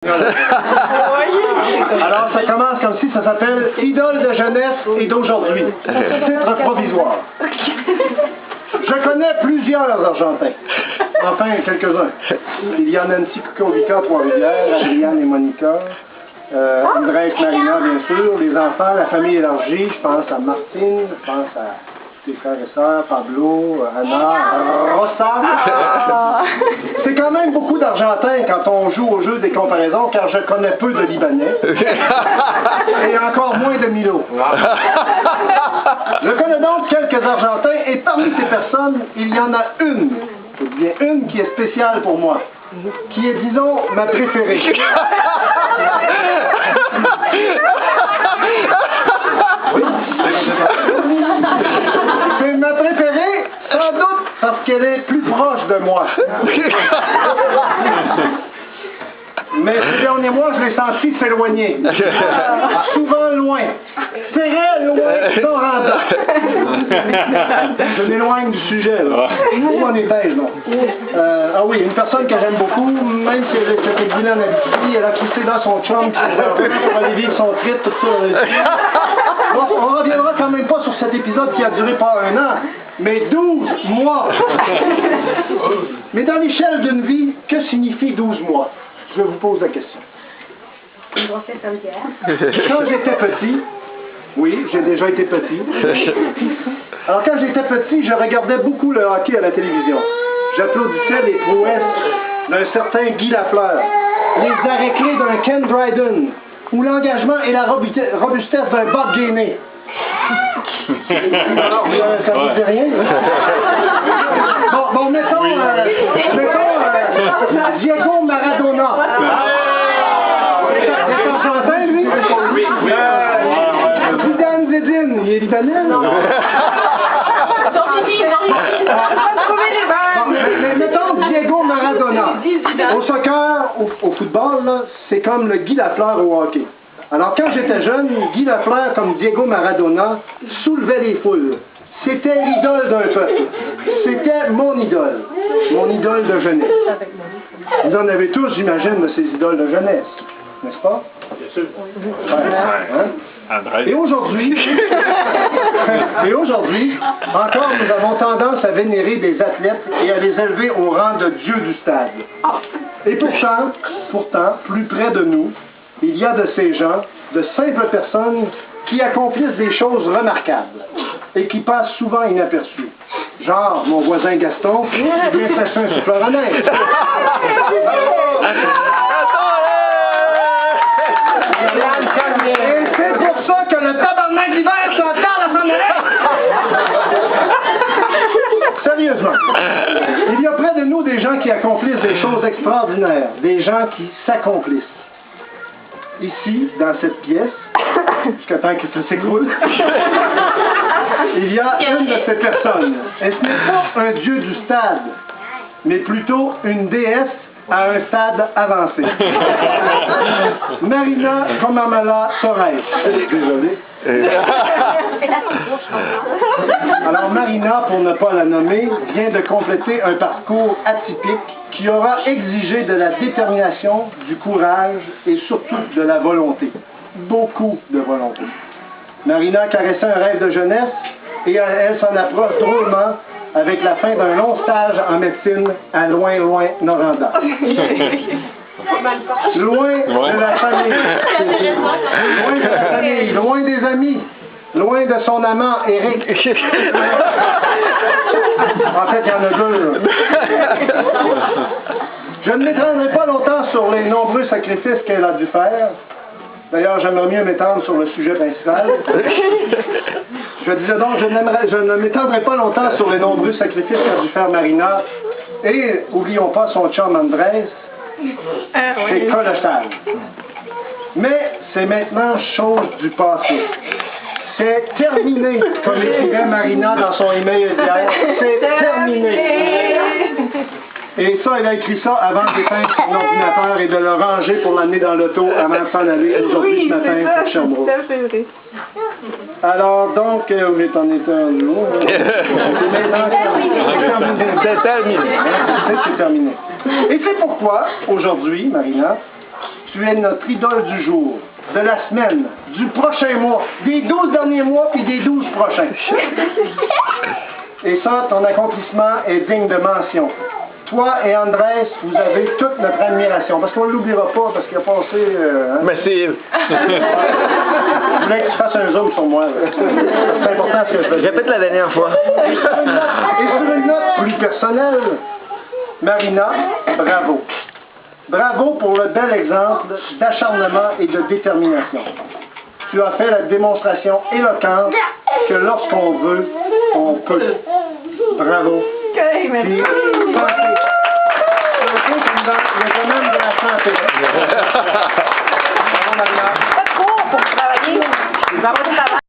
Alors ça commence comme si ça s'appelle Idole de jeunesse et d'aujourd'hui. Titre provisoire. Je connais plusieurs Argentins. Enfin, quelques-uns. Il y a Nancy Kukovica à Trois-Rivières, Adrienne et Monica, Andrés et Marina, bien sûr, les enfants, la famille élargie, je pense à Martine, je pense à tes frères et sœurs, Pablo, Anna, Rosa. C'est quand même beaucoup d'Argentins quand on joue au jeu des comparaisons, car je connais peu de Libanais et encore moins de Milo. Je connais donc quelques Argentins et parmi ces personnes, il y en a une, ou bien une qui est spéciale pour moi, qui est, disons, ma préférée. C'est ma préférée, sans doute parce qu'elle est plus proche de moi. Mais ces derniers mois, je l'ai senti s'éloigner. Souvent loin. Très loin, Noranda. Je m'éloigne du sujet, là. Où on est beige, non? Ah oui, une personne que j'aime beaucoup, même si elle était exilée en Abitibi, elle a quitté dans son chum pour aller vivre son trip, tout ça. Bon, on reviendra quand même pas sur cet épisode qui a duré pas 1 an, mais 12 mois. Mais dans l'échelle d'une vie, que signifie 12 mois? Je vous pose la question. Quand j'étais petit, oui, j'ai déjà été petit. Alors quand j'étais petit, je regardais beaucoup le hockey à la télévision. J'applaudissais les prouesses d'un certain Guy Lafleur, les arrêts-clés d'un Ken Dryden, ou l'engagement et la robustesse d'un Bob Gainey. Alors, ça vous dit rien? Bon, mettons Diego Maradona. C'est argentin, lui? Zidane Zidane, il est libanais, non? Mais mettons Diego Maradona. Au soccer, au football, c'est comme le Guy Lafleur au hockey. Alors quand j'étais jeune, Guy Lafleur, comme Diego Maradona, soulevait les foules. C'était l'idole d'un peuple. C'était mon idole de jeunesse. Vous en avez tous, j'imagine, de ces idoles de jeunesse, n'est-ce pas? Bien sûr. Hein? Et aujourd'hui, encore, nous avons tendance à vénérer des athlètes et à les élever au rang de dieu du stade. Et pourtant, plus près de nous, il y a de ces gens, de simples personnes, qui accomplissent des choses remarquables et qui passent souvent inaperçues. Genre mon voisin Gaston, qui vient chercher un souffleur à neige. Et c'est pour ça que le tabarnak d'hiver s'entend à s'en aller. Sérieusement, il y a près de nous des gens qui accomplissent des choses extraordinaires, des gens qui s'accomplissent. Ici, dans cette pièce, jusqu'à temps que ça s'écroule, il y a une de ces personnes. Et ce n'est pas un dieu du stade, mais plutôt une déesse à un stade avancé. Marina Komamala Torres. Désolé. Alors Marina, pour ne pas la nommer, vient de compléter un parcours atypique qui aura exigé de la détermination, du courage et surtout de la volonté. Beaucoup de volonté. Marina caressait un rêve de jeunesse et elle s'en approche drôlement avec la fin d'un long stage en médecine à loin, Noranda. Loin de la famille. Loin de la famille, loin des amis. Loin de son amant, Eric. En fait, il y en a 2. Je ne m'étendrai pas longtemps sur les nombreux sacrifices qu'elle a dû faire. D'ailleurs, j'aimerais mieux m'étendre sur le sujet principal. Je disais donc, je ne m'étendrai pas longtemps sur les nombreux sacrifices qu'a dû faire Marina. Et, oublions pas son chum Andrés. C'est colossal. Mais c'est maintenant chose du passé. C'est terminé, comme écrivait Marina dans son email hier. C'est terminé. Et ça, elle a écrit ça avant d'éteindre son ordinateur et de le ranger pour l'amener dans l'auto avant de s'en aller aujourd'hui ce matin pour Sherbrooke. C'est vrai. Alors, donc, on est en état de l'eau. C'est terminé. C'est terminé. Et c'est pourquoi, aujourd'hui, Marina, Tu es notre idole du jour, de la semaine, du prochain mois, des 12 derniers mois puis des 12 prochains. Et ça, ton accomplissement est digne de mention. Toi et Andrés, vous avez toute notre admiration. Parce qu'on ne l'oubliera pas, parce qu'il a passé... Massive. Je voulais que tu fasses un zoom sur moi. C'est important ce que je veux dire. Répète la dernière fois. Et sur une note plus personnelle, Marina, bravo. Bravo pour le bel exemple d'acharnement et de détermination. Tu as fait la démonstration éloquente que lorsqu'on veut, on peut. Bravo. Okay, merci. Puis, santé. Dans le domaine de la santé. Bravo, Marina. Pas trop pour travailler. Nous avons du travail.